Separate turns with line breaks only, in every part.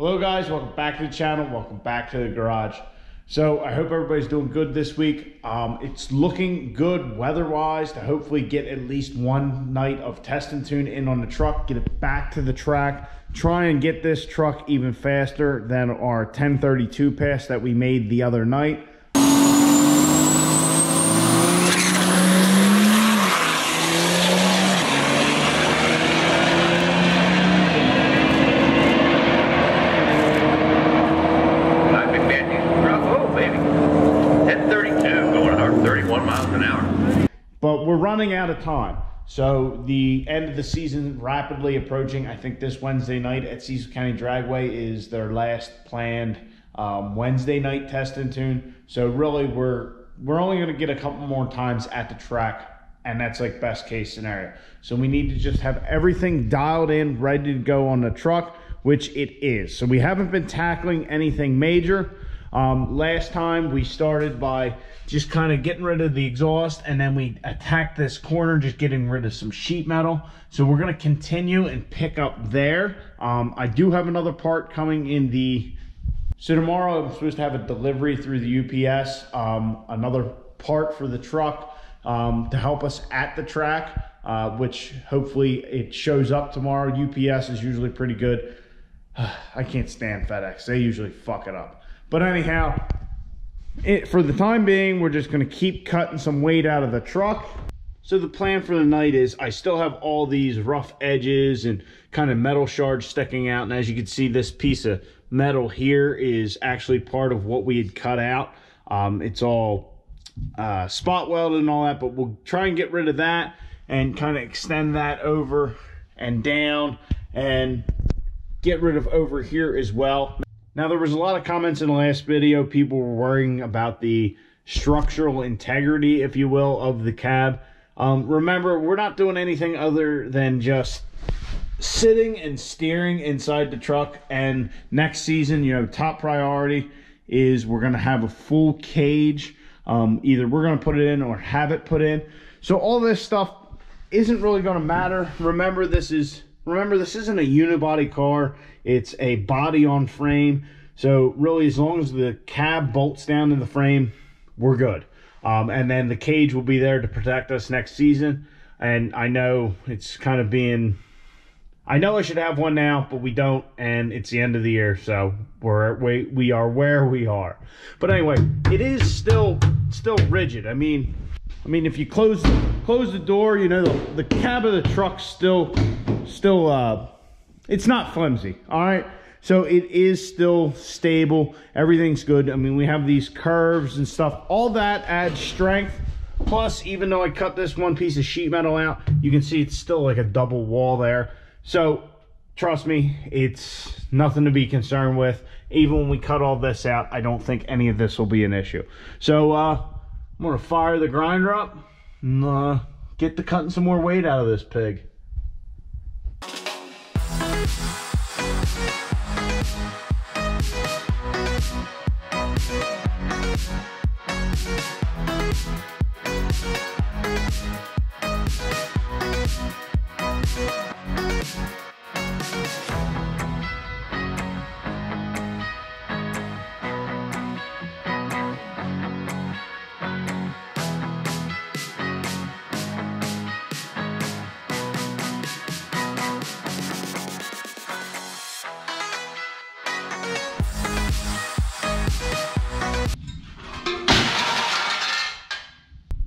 Hello guys, welcome back to the channel, welcome back to the garage. So I hope everybody's doing good this week. It's looking good weather-wise to hopefully get at least one night of test and tune in on the truck, get it back to the track, try and get this truck even faster than our 1032 pass that we made the other night. But we're running out of time. So the end of the season rapidly approaching. I think this Wednesday night at Cecil County Dragway is their last planned Wednesday night test and tune. So really we're only going to get a couple more times at the track, and that's like best case scenario. So we need to just have everything dialed in, ready to go on the truck, which it is. So we haven't been tackling anything major. Last time we started by just kind of getting rid of the exhaust, and then we attacked this corner, just getting rid of some sheet metal. So we're going to continue and pick up there. I do have another part coming in so tomorrow I'm supposed to have a delivery through the UPS, another part for the truck to help us at the track, which hopefully it shows up tomorrow. UPS is usually pretty good. I can't stand FedEx. They usually fuck it up. But anyhow, for the time being, we're just going to keep cutting some weight out of the truck. So the plan for the night is I still have all these rough edges and kind of metal shards sticking out. And as you can see, this piece of metal here is actually part of what we had cut out. It's all spot welded and all that, but we'll try and get rid of that and kind of extend that over and down and get rid of over here as well. Now, there was a lot of comments in the last video. People were worrying about the structural integrity, if you will, of the cab. Remember, we're not doing anything other than just sitting and steering inside the truck. And next season, you know, top priority is we're going to have a full cage. Either we're going to put it in or have it put in. So all this stuff isn't really going to matter. Remember, this isn't a unibody car. It's a body on frame. So really, as long as the cab bolts down to the frame, we're good. And then the cage will be there to protect us next season. And I know it's kind of being, I know I should have one now, but we don't. And it's the end of the year, so we are where we are. But anyway, it is still rigid. I mean, if you close the door, you know, the cab of the truck's still it's not flimsy, all right? So it is still stable. Everything's good. I mean, we have these curves and stuff. All that adds strength. Plus, even though I cut this one piece of sheet metal out, you can see it's still like a double wall there. So trust me, it's nothing to be concerned with. Even when we cut all this out, I don't think any of this will be an issue. So I'm gonna fire the grinder up and get to cutting some more weight out of this pig.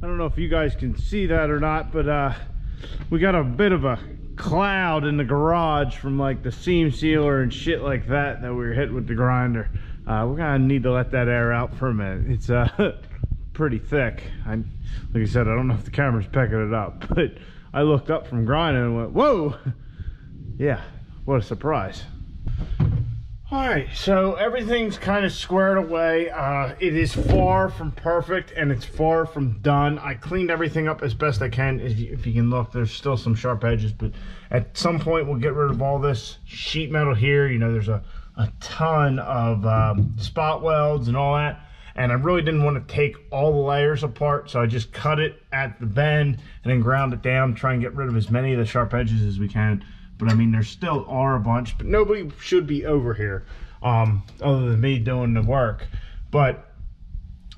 I don't know if you guys can see that or not, but we got a bit of a cloud in the garage from like the seam sealer and shit like that we were hit with the grinder. We're gonna need to let that air out for a minute. It's pretty thick. Like I said, I don't know if the camera's picking it up, but I looked up from grinding and went, whoa! Yeah, what a surprise. All right, so everything's kind of squared away. It is far from perfect and it's far from done. I cleaned everything up as best I can. If you can look, there's still some sharp edges, but at some point we'll get rid of all this sheet metal here. You know, there's a ton of spot welds and all that. And I really didn't want to take all the layers apart, so I just cut it at the bend and then ground it down, try and get rid of as many of the sharp edges as we can. But I mean, there still are a bunch, but nobody should be over here. other than me doing the work. But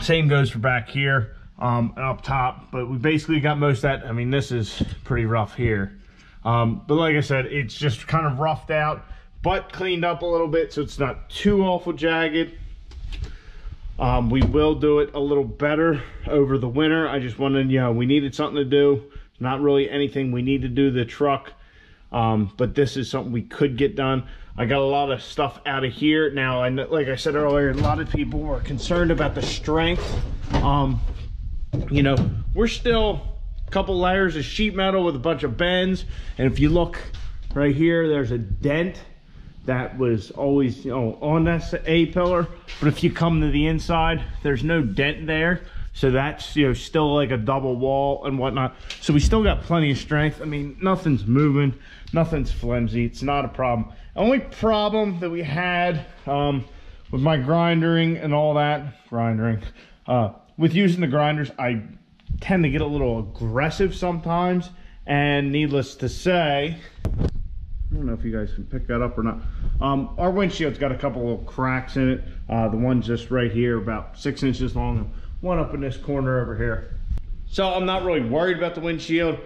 same goes for back here and up top. But we basically got most of that. I mean, this is pretty rough here. But like I said, it's just kind of roughed out, but cleaned up a little bit so it's not too awful jagged. We will do it a little better over the winter. I just wanted, you know, we needed something to do. Not really anything we need to do the truck, but this is something we could get done. I got a lot of stuff out of here. Now, I know, like I said earlier, a lot of people were concerned about the strength. You know, we're still a couple layers of sheet metal with a bunch of bends. And if you look right here, there's a dent that was always, you know, on this A-pillar. But if you come to the inside, there's no dent there. So that's, you know, still like a double wall and whatnot. So we still got plenty of strength. I mean, nothing's moving, nothing's flimsy. It's not a problem. Only problem that we had with my grinding and all that, with using the grinders, I tend to get a little aggressive sometimes. And needless to say, I don't know if you guys can pick that up or not. Our windshield's got a couple little cracks in it. The one's just right here, about 6 inches long. One up in this corner over here. So I'm not really worried about the windshield.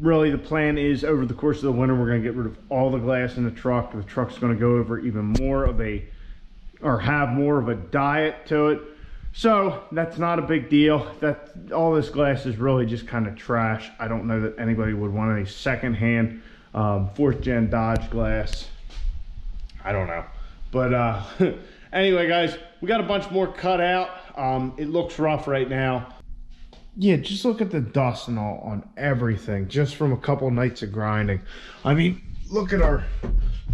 Really the plan is over the course of the winter, we're gonna get rid of all the glass in the truck. The truck's gonna go over even more of a, or have more of a diet to it. So that's not a big deal. That all this glass is really just kind of trash. I don't know that anybody would want any secondhand 4th gen Dodge glass. I don't know. But anyway, guys, we got a bunch more cut out. It looks rough right now. Yeah, just look at the dust and all on everything, just from a couple nights of grinding. I mean, look at our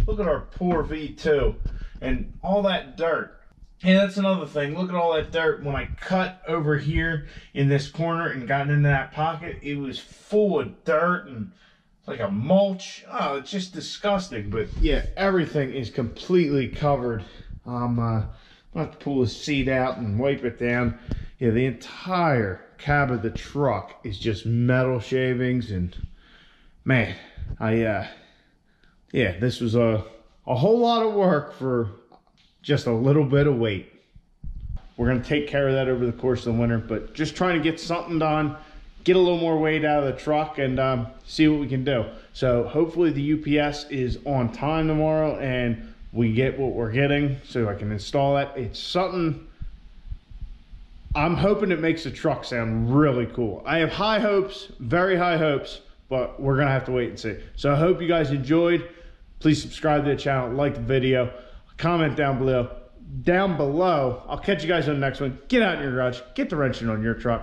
poor V2 and all that dirt. And that's another thing. Look at all that dirt. When I cut over here in this corner and got into that pocket, it was full of dirt and like a mulch. Oh, it's just disgusting. But yeah, everything is completely covered. I'm about to pull the seat out and wipe it down. Yeah, the entire cab of the truck is just metal shavings, and man, yeah, this was a whole lot of work for just a little bit of weight. We're gonna take care of that over the course of the winter, but just trying to get something done, get a little more weight out of the truck, and see what we can do. So hopefully the UPS is on time tomorrow and we get what we're getting so I can install that. It's something, I'm hoping it makes the truck sound really cool. I have high hopes, very high hopes, but we're gonna have to wait and see. So I hope you guys enjoyed. Please subscribe to the channel, like the video, comment down below. I'll catch you guys on the next one. Get out in your garage, get the wrenching on your truck.